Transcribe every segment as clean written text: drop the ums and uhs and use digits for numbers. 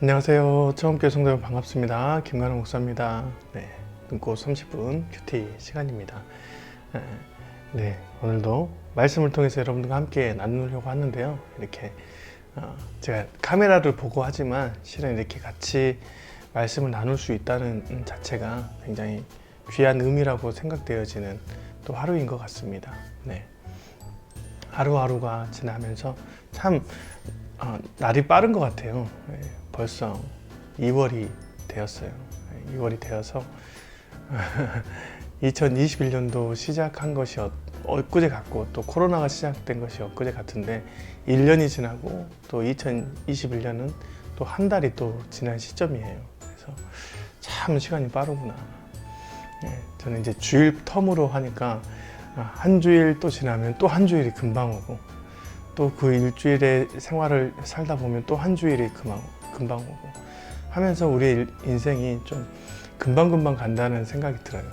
안녕하세요. 처음 뵙는 성도 여러분 반갑습니다. 김관우 목사입니다. 네, 눈꽃 30분 큐티 시간입니다. 네, 오늘도 말씀을 통해서 여러분들과 함께 나누려고 하는데요. 이렇게 제가 카메라를 보고 하지만 실은 이렇게 같이 말씀을 나눌 수 있다는 자체가 굉장히 귀한 의미라고 생각되어지는 또 하루인 것 같습니다. 네, 하루하루가 지나면서 참 날이 빠른 것 같아요. 네, 벌써 2월이 되었어요. 2월이 되어서 2021년도 시작한 것이 엊그제 같고 또 코로나가 시작된 것이 엊그제 같은데 1년이 지나고 또 2021년은 또 한 달이 또 지난 시점이에요. 그래서 참 시간이 빠르구나. 저는 이제 주일 텀으로 하니까 한 주일 또 지나면 또 한 주일이 금방 오고 또 그 일주일의 생활을 살다 보면 또 한 주일이 금방 오고 하면서 우리의 인생이 좀 금방금방 간다는 생각이 들어요.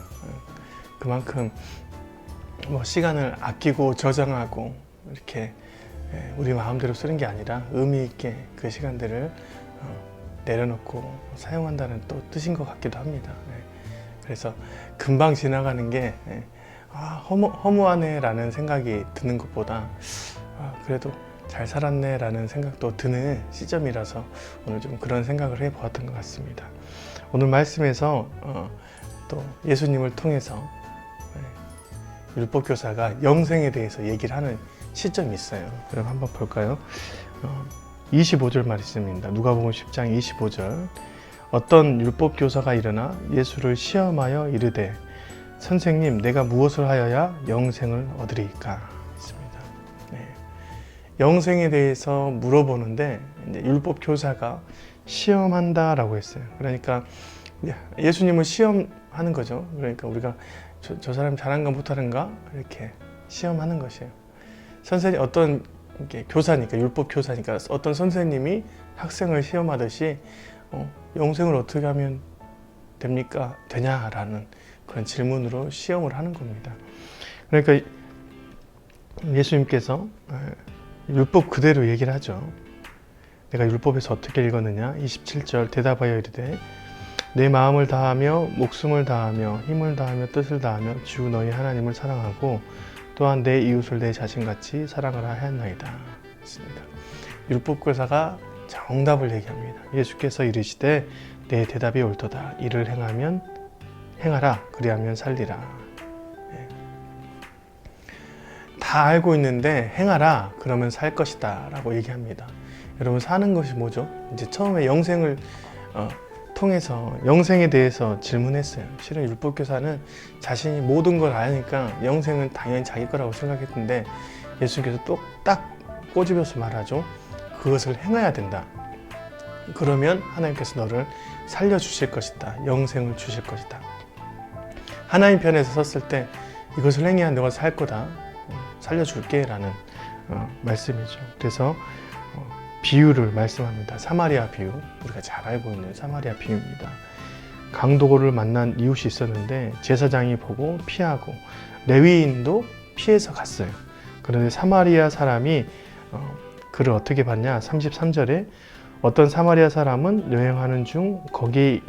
그만큼 뭐 시간을 아끼고 저장하고 이렇게 우리 마음대로 쓰는 게 아니라 의미 있게 그 시간들을 내려놓고 사용한다는 또 뜻인 것 같기도 합니다. 그래서 금방 지나가는 게 허무하네 라는 생각이 드는 것보다 그래도 잘 살았네 라는 생각도 드는 시점이라서 오늘 좀 그런 생각을 해 보았던 것 같습니다. 오늘 말씀에서 또 예수님을 통해서 율법교사가 영생에 대해서 얘기를 하는 시점이 있어요. 그럼 한번 볼까요? 25절 말씀입니다. 누가복음 10장 25절. 어떤 율법교사가 일어나 예수를 시험하여 이르되 선생님, 내가 무엇을 하여야 영생을 얻으리이까? 있습니다. 영생에 대해서 물어보는데 이제 율법교사가 시험한다라고 했어요. 그러니까 예수님을 시험하는 거죠. 그러니까 우리가 저 사람 잘한가 못하는가 이렇게 시험하는 것이에요. 선생님 어떤 교사니까 율법교사니까 어떤 선생님이 학생을 시험하듯이 영생을 어떻게 하면 됩니까? 되냐라는 그런 질문으로 시험을 하는 겁니다. 그러니까 예수님께서 율법 그대로 얘기를 하죠. 내가 율법에서 어떻게 읽었느냐? 27절 대답하여 이르되 내 마음을 다하며 목숨을 다하며 힘을 다하며 뜻을 다하며 주 너희 하나님을 사랑하고 또한 내 이웃을 내 자신같이 사랑하라 하였나이다. 했습니다. 율법교사가 정답을 얘기합니다. 예수께서 이르시되 내 대답이 옳도다. 이를 행하라. 그리하면 살리라. 다 알고 있는데 행하라. 그러면 살 것이다. 라고 얘기합니다. 여러분 사는 것이 뭐죠? 이제 처음에 영생을 통해서 영생에 대해서 질문했어요. 실은 율법교사는 자신이 모든 걸 아니까 영생은 당연히 자기 거라고 생각했는데 예수님께서 또 딱 꼬집어서 말하죠. 그것을 행해야 된다. 그러면 하나님께서 너를 살려주실 것이다. 영생을 주실 것이다. 하나님 편에서 섰을 때 이것을 행해야 너가 살 거다. 살려줄게 라는 말씀이죠. 그래서 비유를 말씀합니다. 사마리아 비유, 우리가 잘 알고 있는 사마리아 비유입니다. 강도를 만난 이웃이 있었는데 제사장이 보고 피하고 레위인도 피해서 갔어요. 그런데 사마리아 사람이 그를 어떻게 봤냐? 33절에 어떤 사마리아 사람은 여행하는 중 거기에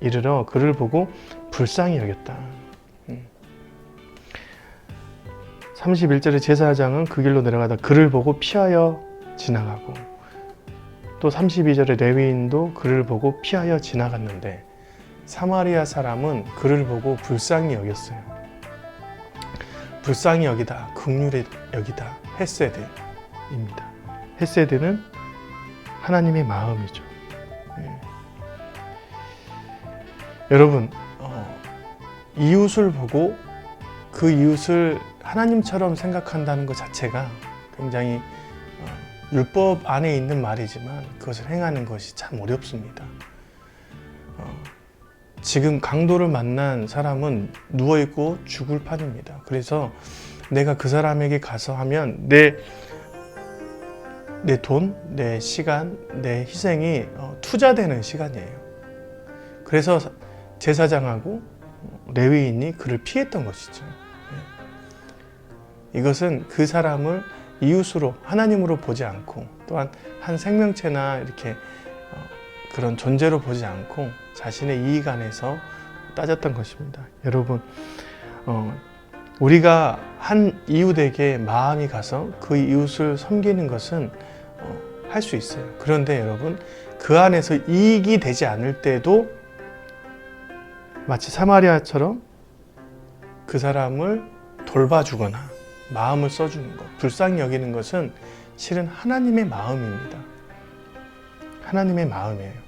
이르러 그를 보고 불쌍히 여겼다. 31절에 제사장은 그 길로 내려가다 그를 보고 피하여 지나가고 또 32절에 레위인도 그를 보고 피하여 지나갔는데 사마리아 사람은 그를 보고 불쌍히 여겼어요. 불쌍히 여기다, 긍휼히 여기다, 헤세드입니다. 헤세드는 하나님의 마음이죠. 여러분 이웃을 보고 그 이웃을 하나님처럼 생각한다는 것 자체가 굉장히 율법 안에 있는 말이지만 그것을 행하는 것이 참 어렵습니다. 지금 강도를 만난 사람은 누워있고 죽을 판입니다. 그래서 내가 그 사람에게 가서 하면 내 돈, 내 시간, 내 희생이 투자되는 시간이에요. 그래서 제사장하고 레위인이 그를 피했던 것이죠. 이것은 그 사람을 이웃으로 하나님으로 보지 않고 또한 한 생명체나 이렇게 그런 존재로 보지 않고 자신의 이익 안에서 따졌던 것입니다. 여러분, 우리가 한 이웃에게 마음이 가서 그 이웃을 섬기는 것은 할 수 있어요. 그런데 여러분, 그 안에서 이익이 되지 않을 때도 마치 사마리아처럼 그 사람을 돌봐주거나 마음을 써주는 것, 불쌍히 여기는 것은 실은 하나님의 마음입니다. 하나님의 마음이에요.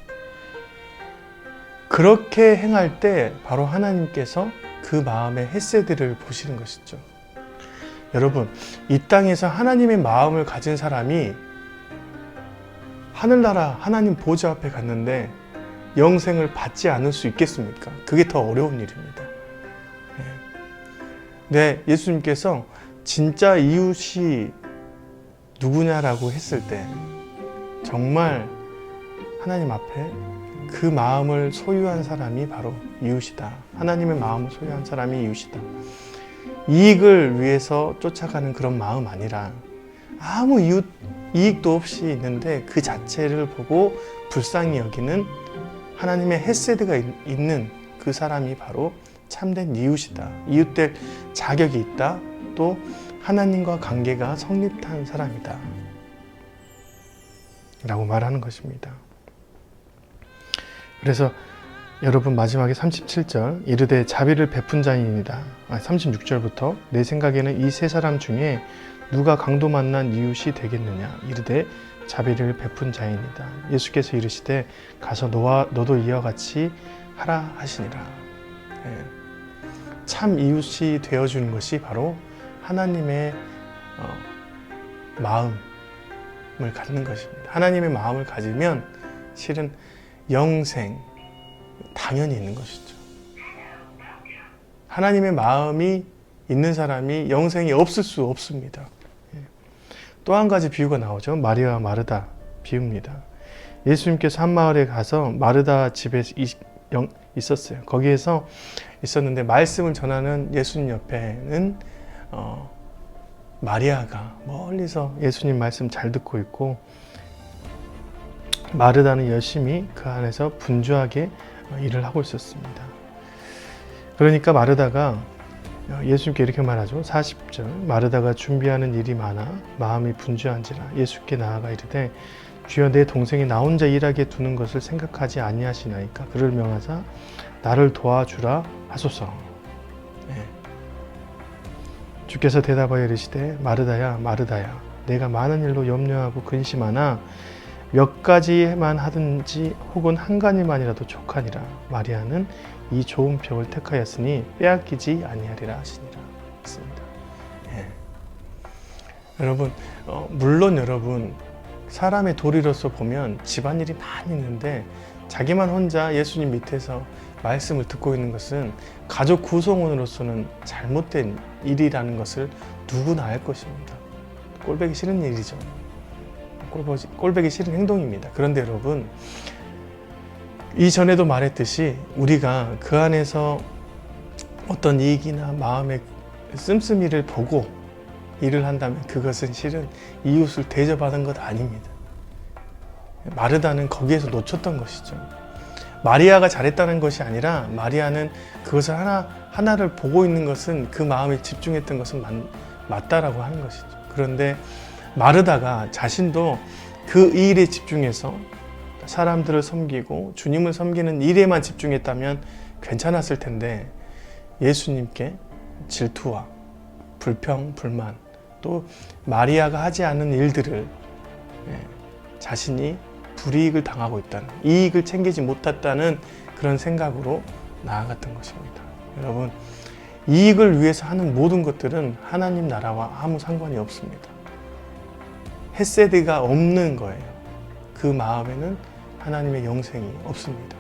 그렇게 행할 때 바로 하나님께서 그 마음의 헤세드를 보시는 것이죠. 여러분, 이 땅에서 하나님의 마음을 가진 사람이 하늘나라 하나님 보좌 앞에 갔는데 영생을 받지 않을 수 있겠습니까? 그게 더 어려운 일입니다. 네, 예수님께서 진짜 이웃이 누구냐라고 했을 때 정말 하나님 앞에 그 마음을 소유한 사람이 바로 이웃이다. 하나님의 마음을 소유한 사람이 이웃이다. 이익을 위해서 쫓아가는 그런 마음 아니라 아무 이익도 없이 있는데 그 자체를 보고 불쌍히 여기는 하나님의 헤세드가 있는 그 사람이 바로 참된 이웃이다. 이웃될 자격이 있다. 또 하나님과 관계가 성립한 사람이다. 라고 말하는 것입니다. 그래서 여러분 마지막에 37절 이르되 자비를 베푼 자이니이다. 36절부터 내 생각에는 이 세 사람 중에 누가 강도 만난 이웃이 되겠느냐. 이르되 자비를 베푼 자이니이다. 예수께서 이르시되 가서 너도 이와 같이 하라 하시니라. 참 이웃이 되어주는 것이 바로 하나님의 마음을 갖는 것입니다. 하나님의 마음을 가지면 실은 영생 당연히 있는 것이죠. 하나님의 마음이 있는 사람이 영생이 없을 수 없습니다. 또 한 가지 비유가 나오죠. 마리아와 마르다 비유입니다. 예수님께서 한 마을에 가서 마르다 집에 있었어요. 거기에서 있었는데 말씀을 전하는 예수님 옆에는 마리아가 멀리서 예수님 말씀 잘 듣고 있고 마르다는 열심히 그 안에서 분주하게 일을 하고 있었습니다. 그러니까 마르다가 예수님께 이렇게 말하죠. 40절 마르다가 준비하는 일이 많아 마음이 분주한지라 예수께 나아가 이르되 주여 내 동생이 나 혼자 일하게 두는 것을 생각하지 아니하시나이까 그를 명하사 나를 도와주라 하소서. 주께서 대답하여 이르시되 마르다야 마르다야 내가 많은 일로 염려하고 근심하나 몇 가지만 하든지 혹은 한 가지만이라도 족하니라. 마리아는 이 좋은 병을 택하였으니 빼앗기지 아니하리라 하시니라 했습니다. 여러분, 물론 여러분 사람의 도리로서 보면 집안일이 많이 있는데 자기만 혼자 예수님 밑에서 말씀을 듣고 있는 것은 가족 구성원으로서는 잘못된 일이라는 것을 누구나 알 것입니다. 꼴보기 싫은 일이죠. 꼴보기 싫은 행동입니다. 그런데 여러분, 이전에도 말했듯이 우리가 그 안에서 어떤 이익이나 마음의 씀씀이를 보고 일을 한다면 그것은 실은 이웃을 대접하는 것 아닙니다. 마르다는 거기에서 놓쳤던 것이죠. 마리아가 잘했다는 것이 아니라 마리아는 그것을 하나를 보고 있는 것은 그 마음에 집중했던 것은 맞다라고 하는 것이죠. 그런데 마르다가 자신도 그 일에 집중해서 사람들을 섬기고 주님을 섬기는 일에만 집중했다면 괜찮았을 텐데 예수님께 질투와 불평, 불만 또 마리아가 하지 않은 일들을 자신이 불이익을 당하고 있다는, 이익을 챙기지 못했다는 그런 생각으로 나아갔던 것입니다. 여러분, 이익을 위해서 하는 모든 것들은 하나님 나라와 아무 상관이 없습니다. 헤세드가 없는 거예요. 그 마음에는 하나님의 영생이 없습니다.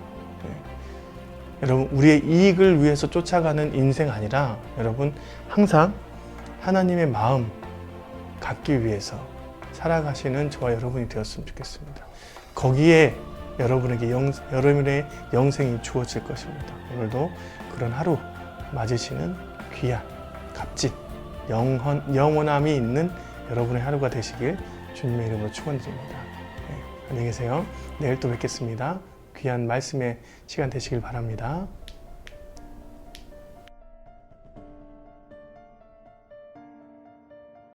여러분, 우리의 이익을 위해서 쫓아가는 인생 아니라 여러분 항상 하나님의 마음 갖기 위해서 살아가시는 저와 여러분이 되었으면 좋겠습니다. 거기에 여러분의 영생이 주어질 것입니다. 오늘도 그런 하루 맞으시는 귀한 값진 영원함이 있는 여러분의 하루가 되시길 주님의 이름으로 축원드립니다. 안녕히 계세요. 내일 또 뵙겠습니다. 귀한 말씀의 시간 되시길 바랍니다.